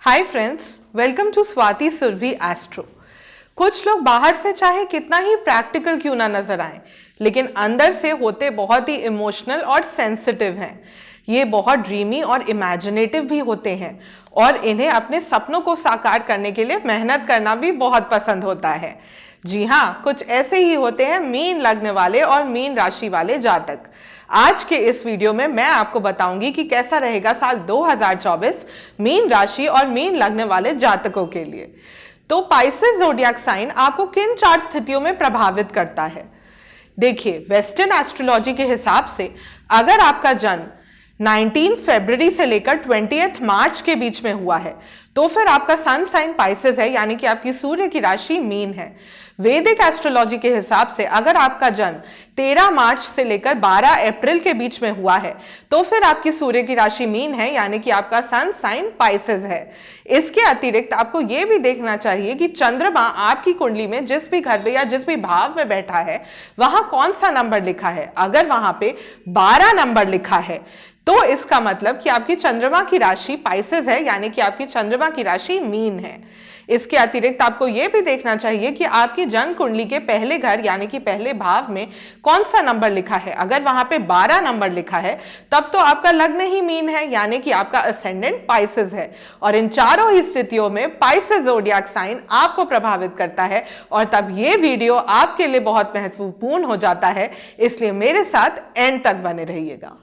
Hi friends, welcome to Swati Surabhi astro. कुछ लोग बाहर से चाहे कितना ही प्रैक्टिकल क्यों ना नजर आए, लेकिन अंदर से होते बहुत ही इमोशनल और सेंसिटिव हैं। ये बहुत ड्रीमी और इमेजिनेटिव भी होते हैं और इन्हें अपने सपनों को साकार करने के लिए मेहनत करना भी बहुत पसंद होता है। जी हाँ, कुछ ऐसे ही होते हैं मीन लग्न वाले और मीन राशि वाले जातक। आज के इस वीडियो में मैं आपको बताऊंगी कि कैसा रहेगा साल 2024 मीन राशि और मीन लग्न वाले जातकों के लिए। तो पाइसेस ज़ोडिएक साइन आपको किन 4 स्थितियों में प्रभावित करता है। देखिए, वेस्टर्न एस्ट्रोलॉजी के हिसाब से अगर आपका जन्म 19 फरवरी से लेकर 20 मार्च के बीच में हुआ है तो फिर आपका सन साइन पाइसेस है, यानी कि आपकी सूर्य की राशि मीन है। वैदिक एस्ट्रोलॉजी के हिसाब से अगर आपका जन्म 13 मार्च से लेकर 12 अप्रैल के बीच में हुआ है तो फिर आपकी सूर्य की राशि मीन है, यानी कि आपका सन साइन पाइसेस है। इसके अतिरिक्त आपको यह भी देखना चाहिए कि चंद्रमा आपकी कुंडली में जिस भी घर में या जिस भी भाव में बैठा है वहां कौन सा नंबर लिखा है। अगर वहां पे 12 नंबर लिखा है तो इसका मतलब कि आपकी चंद्रमा की राशि पाइसेस है, यानी कि आपकी चंद्रमा की राशि मीन है। इसके अतिरिक्त आपको यह भी देखना चाहिए कि आपकी जन्म कुंडली के पहले घर यानी कि पहले भाव में कौन सा नंबर लिखा है। अगर वहां पे 12 नंबर लिखा है तब तो आपका लग्न ही मीन है, यानी कि आपका असेंडेंट पाइसेस है। और इन चारों ही स्थितियों में पाइसेस ज़ोडिएक साइन आपको प्रभावित करता है और तब ये वीडियो आपके लिए बहुत महत्वपूर्ण हो जाता है, इसलिए मेरे साथ एंड तक बने रहिएगा।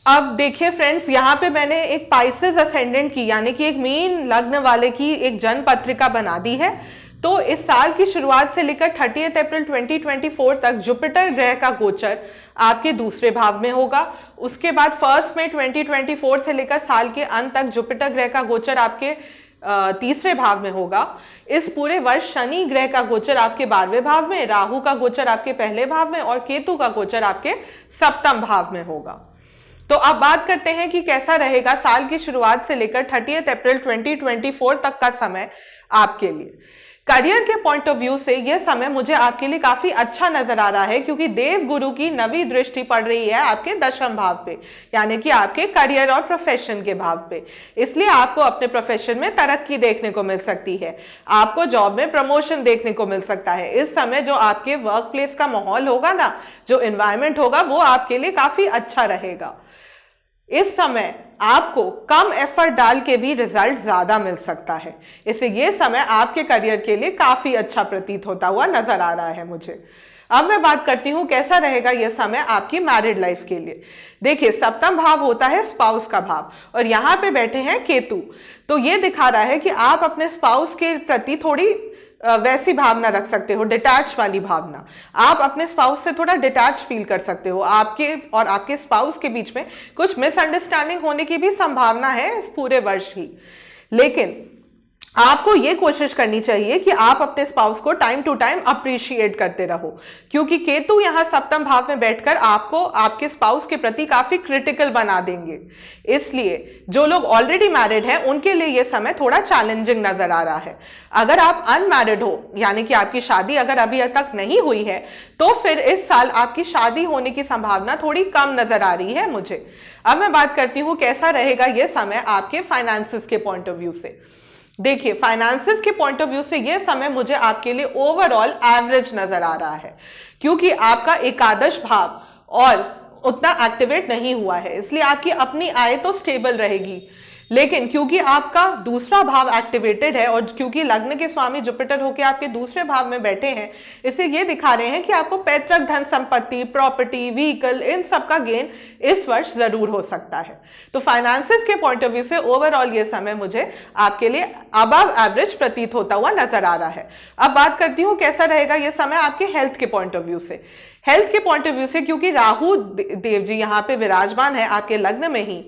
अब देखिए फ्रेंड्स, यहाँ पे मैंने एक पाइसेस असेंडेंट की यानी कि एक मीन लग्न वाले की एक जन्म पत्रिका बना दी है। तो इस साल की शुरुआत से लेकर 30 अप्रैल 2024 तक जुपिटर ग्रह का गोचर आपके दूसरे भाव में होगा। उसके बाद 1 मई 2024 से लेकर साल के अंत तक जुपिटर ग्रह का गोचर आपके तीसरे भाव में होगा। इस पूरे वर्ष शनि ग्रह का गोचर आपके 12वें भाव में, राहु का गोचर आपके पहले भाव में और केतु का गोचर आपके सप्तम भाव में होगा। तो अब बात करते हैं कि कैसा रहेगा साल की शुरुआत से लेकर 30 अप्रैल 2024 तक का समय आपके लिए। करियर के पॉइंट ऑफ व्यू से यह समय मुझे आपके लिए काफी अच्छा नजर आ रहा है, क्योंकि देव गुरु की नवी दृष्टि पड़ रही है आपके 10वें भाव पे, यानी कि आपके करियर और प्रोफेशन के भाव पे। इसलिए आपको अपने प्रोफेशन में तरक्की देखने को मिल सकती है, आपको जॉब में प्रमोशन देखने को मिल सकता है। इस समय जो आपके वर्क प्लेस का माहौल होगा ना, जो एनवायरमेंट होगा, वो आपके लिए काफी अच्छा रहेगा। इस समय आपको कम एफर्ट डाल के भी रिजल्ट ज्यादा मिल सकता है, इसलिए यह समय आपके करियर के लिए काफी अच्छा प्रतीत होता हुआ नजर आ रहा है मुझे। अब मैं बात करती हूं कैसा रहेगा यह समय आपकी मैरिड लाइफ के लिए। देखिए, सप्तम भाव होता है स्पाउस का भाव और यहां पे बैठे हैं केतु। तो यह दिखा रहा है कि आप अपने स्पाउस के प्रति थोड़ी वैसी भावना रख सकते हो, डिटैच वाली भावना। आप अपने स्पाउस से थोड़ा डिटैच फील कर सकते हो। आपके और आपके स्पाउस के बीच में कुछ मिसअंडरस्टैंडिंग होने की भी संभावना है इस पूरे वर्ष ही, लेकिन आपको यह कोशिश करनी चाहिए कि आप अपने स्पाउस को टाइम टू टाइम अप्रिशिएट करते रहो, क्योंकि केतु यहां सप्तम भाव में बैठकर आपको आपके स्पाउस के प्रति काफी क्रिटिकल बना देंगे। इसलिए जो लोग ऑलरेडी मैरिड हैं उनके लिए यह समय थोड़ा चैलेंजिंग नजर आ रहा है। अगर आप अनमैरिड हो, यानी कि आपकी शादी अगर अभी तक नहीं हुई है, तो फिर इस साल आपकी शादी होने की संभावना थोड़ी कम नजर आ रही है मुझे। अब मैं बात करती हूं कैसा रहेगा यह समय आपके फाइनेंसेस के पॉइंट ऑफ व्यू से। देखिए, फाइनेंसेस के पॉइंट ऑफ व्यू से यह समय मुझे आपके लिए ओवरऑल एवरेज नजर आ रहा है, क्योंकि आपका एकादश भाव और उतना एक्टिवेट नहीं हुआ है, इसलिए आपकी अपनी आय तो स्टेबल रहेगी। लेकिन क्योंकि आपका दूसरा भाव एक्टिवेटेड है और क्योंकि लग्न के स्वामी जुपिटर होकर आपके दूसरे भाव में बैठे हैं, इससे ये दिखा रहे हैं कि आपको पैतृक धन संपत्ति, प्रॉपर्टी, व्हीकल, इन सब का गेन इस वर्ष जरूर हो सकता है। तो फाइनेंसेस के पॉइंट ऑफ व्यू से ओवरऑल ये समय मुझे आपके लिए अबव एवरेज प्रतीत होता हुआ नजर आ रहा है। अब बात करती हूँ कैसा रहेगा ये समय आपके हेल्थ के पॉइंट ऑफ व्यू से। हेल्थ के पॉइंट ऑफ व्यू से क्योंकि राहु देव जी यहाँ पे विराजमान है आपके लग्न में ही,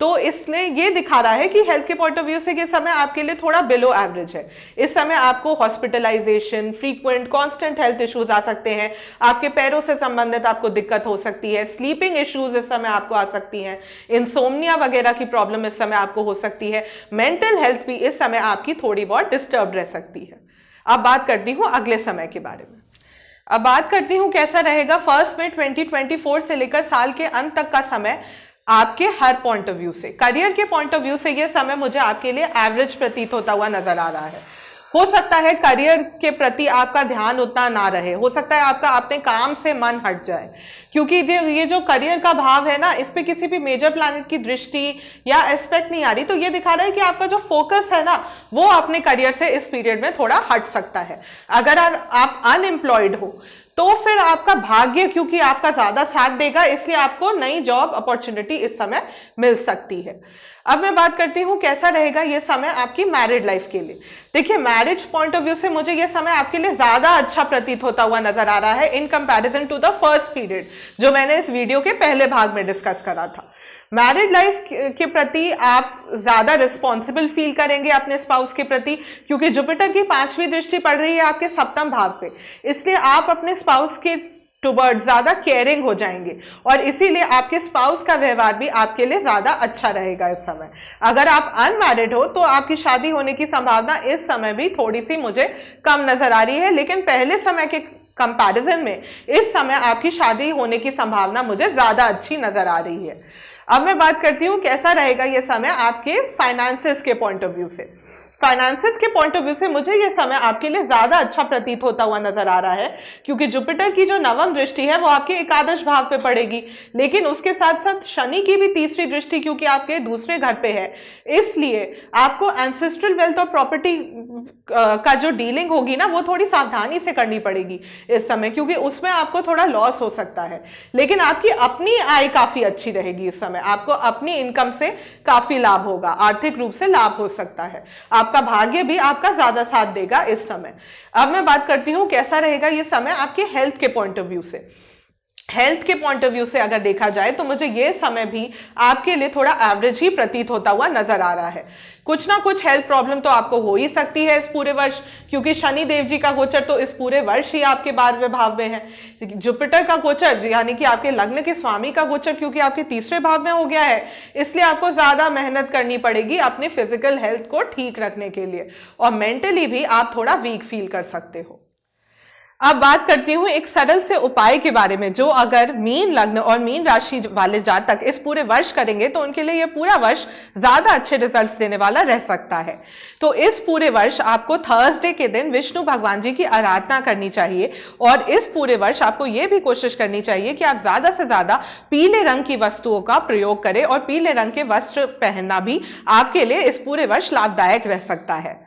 तो इसलिए ये दिखा रहा है कि हेल्थ के पॉइंट ऑफ व्यू से ये समय आपके लिए थोड़ा बिलो एवरेज है। इस समय आपको hospitalisation, frequent constant health issues आ सकते हैं, आपके पैरों से संबंधित आपको दिक्कत हो सकती है, स्लीपिंग इश्यूज इस समय आपको आ सकती हैं, इंसोम्निया वगैरह की प्रॉब्लम इस समय आपको हो सकती है, मेंटल हेल्थ भी इस समय आपकी थोड़ी बहुत डिस्टर्ब रह सकती है। अब बात करती हूँ अगले समय के बारे में। अब बात करती हूँ कैसा रहेगा 1 मई 2024 से लेकर साल के अंत तक का समय आपके हर पॉइंट ऑफ व्यू से, करियर के पॉइंट ऑफ व्यू से ये समय मुझे आपके लिए एवरेज प्रतीत होता हुआ नजर आ रहा है। हो सकता है करियर के प्रति आपका ध्यान उतना ना रहे, हो सकता है आपका अपने काम से मन हट जाए, क्योंकि ये जो करियर का भाव है ना, इस पे किसी भी मेजर प्लैनेट की दृष्टि या एस्पेक्ट नहीं आ रही, तो ये दिखा रहा है कि आपका जो फोकस है ना वो अपने करियर से इस पीरियड में थोड़ा हट सकता है। अगर आप अनएम्प्लॉयड हो तो फिर आपका भाग्य क्योंकि आपका ज्यादा साथ देगा, इसलिए आपको नई जॉब अपॉर्चुनिटी इस समय मिल सकती है। अब मैं बात करती हूँ कैसा रहेगा ये समय आपकी मैरिड लाइफ के लिए। देखिए, मैरिज पॉइंट ऑफ व्यू से मुझे ये समय आपके लिए ज्यादा अच्छा प्रतीत होता हुआ नजर आ रहा है in comparison to the first period जो मैंने इस वीडियो के पहले भाग में डिस्कस करा था। मैरिड लाइफ के प्रति आप ज्यादा रिस्पॉन्सिबल फील करेंगे अपने स्पाउस के प्रति, क्योंकि जुपिटर की 5वीं दृष्टि पड़ रही है आपके 7वें भाव पे, इसलिए आप अपने स्पाउस के टुवर्ड ज्यादा केयरिंग हो जाएंगे और इसीलिए आपके स्पाउस का व्यवहार भी आपके लिए ज्यादा अच्छा रहेगा इस समय। अगर आप अनमैरिड हो तो आपकी शादी होने की संभावना इस समय भी थोड़ी सी मुझे कम नजर आ रही है, लेकिन पहले समय के कंपैरिजन में इस समय आपकी शादी होने की संभावना मुझे ज्यादा अच्छी नजर आ रही है। अब मैं बात करती हूँ कैसा रहेगा ये समय आपके फाइनेंसेस के पॉइंट ऑफ व्यू से। फाइनेंसेस के पॉइंट ऑफ व्यू से मुझे ये समय आपके लिए ज्यादा अच्छा प्रतीत होता हुआ नजर आ रहा है, क्योंकि जुपिटर की जो 9वीं दृष्टि है वो आपके एकादश भाव पे पड़ेगी, लेकिन उसके साथ साथ शनि की भी 3री दृष्टि क्योंकि आपके दूसरे घर पे है, इसलिए आपको एंसेस्ट्रल वेल्थ और प्रॉपर्टी का जो डीलिंग होगी ना वो थोड़ी सावधानी से करनी पड़ेगी इस समय, क्योंकि उसमें आपको थोड़ा लॉस हो सकता है। लेकिन आपकी अपनी आय काफी अच्छी रहेगी इस समय, आपको अपनी इनकम से काफी लाभ होगा, आर्थिक रूप से लाभ हो सकता है, आपका भाग्य भी आपका ज्यादा साथ देगा इस समय। अब मैं बात करती हूं कैसा रहेगा ये समय आपके हेल्थ के पॉइंट ऑफ व्यू से। हेल्थ के पॉइंट ऑफ व्यू से अगर देखा जाए तो मुझे ये समय भी आपके लिए थोड़ा एवरेज ही प्रतीत होता हुआ नजर आ रहा है। कुछ ना कुछ हेल्थ प्रॉब्लम तो आपको हो ही सकती है इस पूरे वर्ष, क्योंकि शनि देव जी का गोचर तो इस पूरे वर्ष ही आपके 12वें भाव में है। जुपिटर का गोचर यानी कि आपके लग्न के स्वामी का गोचर क्योंकि आपके 3रे भाव में हो गया है, इसलिए आपको ज्यादा मेहनत करनी पड़ेगी अपनी फिजिकल हेल्थ को ठीक रखने के लिए, और मेंटली भी आप थोड़ा वीक फील कर सकते हो। अब बात करती हूं एक सरल से उपाय के बारे में, जो अगर मीन लग्न और मीन राशि वाले जातक इस पूरे वर्ष करेंगे तो उनके लिए यह पूरा वर्ष ज्यादा अच्छे रिजल्ट्स देने वाला रह सकता है। तो इस पूरे वर्ष आपको थर्सडे के दिन विष्णु भगवान जी की आराधना करनी चाहिए, और इस पूरे वर्ष आपको यह भी कोशिश करनी चाहिए कि आप ज्यादा से ज्यादा पीले रंग की वस्तुओं का प्रयोग करें, और पीले रंग के वस्त्र पहनना भी आपके लिए इस पूरे वर्ष लाभदायक रह सकता है।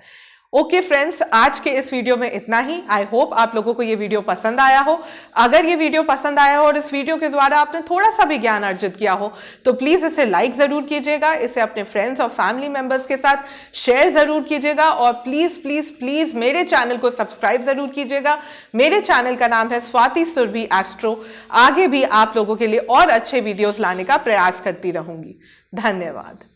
ओके फ्रेंड्स, आज के इस वीडियो में इतना ही। आई होप आप लोगों को ये वीडियो पसंद आया हो। अगर ये वीडियो पसंद आया हो और इस वीडियो के द्वारा आपने थोड़ा सा भी ज्ञान अर्जित किया हो तो प्लीज इसे लाइक जरूर कीजिएगा, इसे अपने फ्रेंड्स और फैमिली मेंबर्स के साथ शेयर जरूर कीजिएगा, और प्लीज प्लीज प्लीज मेरे चैनल को सब्सक्राइब जरूर कीजिएगा। मेरे चैनल का नाम है स्वाति सुरभि एस्ट्रो। आगे भी आप लोगों के लिए और अच्छे वीडियोज लाने का प्रयास करती रहूंगी। धन्यवाद।